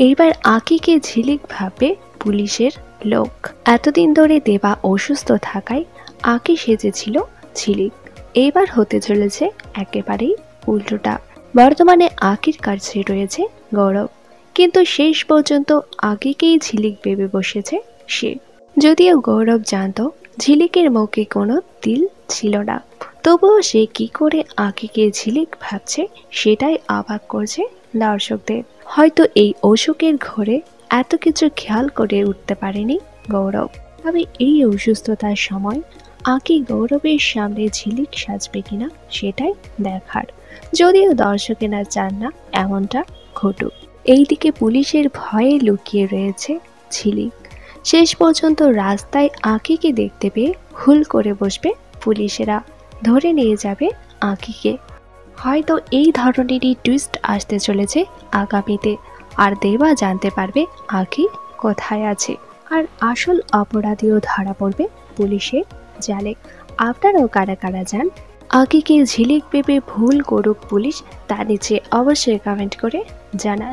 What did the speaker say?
এইবার আকিকে ঝিলিক ভাববে পুলিশের লোক। এতদিন ধরে দেবা অসুস্থ থাকায় আকি সেজেছিল ঝিলিক, এইবার হতে চলেছে একেবারেই উল্টোটা। বর্তমানে আকির কাছে রয়েছে গৌরব, কিন্তু শেষ পর্যন্ত আকিকেই ঝিলিক ভেবে বসেছে সে। যদিও গৌরব জানত ঝিলিকের মুখে কোনো তিল ছিল না, তবুও সে কি করে আকিকে ঝিলিক ভাবছে সেটাই অবাক করছে দর্শকদের। হয়তো এই অসুখের ঘরে এত কিছু খেয়াল করে উঠতে পারেনি গৌরব। তবে এই অসুস্থতার সময় আকি গৌরবের সামনে ঝিলিক সাজবে কিনা সেটাই দেখার, যদিও দর্শকেরা চান না এমনটা ঘটুক। এইদিকে পুলিশের ভয়ে লুকিয়ে রয়েছে ঝিলিক। শেষ পর্যন্ত রাস্তায় আকিকে দেখতে পেয়ে হুল করে বসবে পুলিশেরা, ধরে নিয়ে যাবে আকিকে। হয়তো এই ধরনেরই টুইস্ট আসতে চলেছে আগামীতে, আর দেবা জানতে পারবে আকি কোথায় আছে, আর আসল অপরাধীও ধরা পড়বে পুলিশের জালে। আপনারাও কারা কারা যান আকিকে ঝিলিক ভেবে ভুল করুক পুলিশ, তা নিচে অবশ্যই কমেন্ট করে জানান।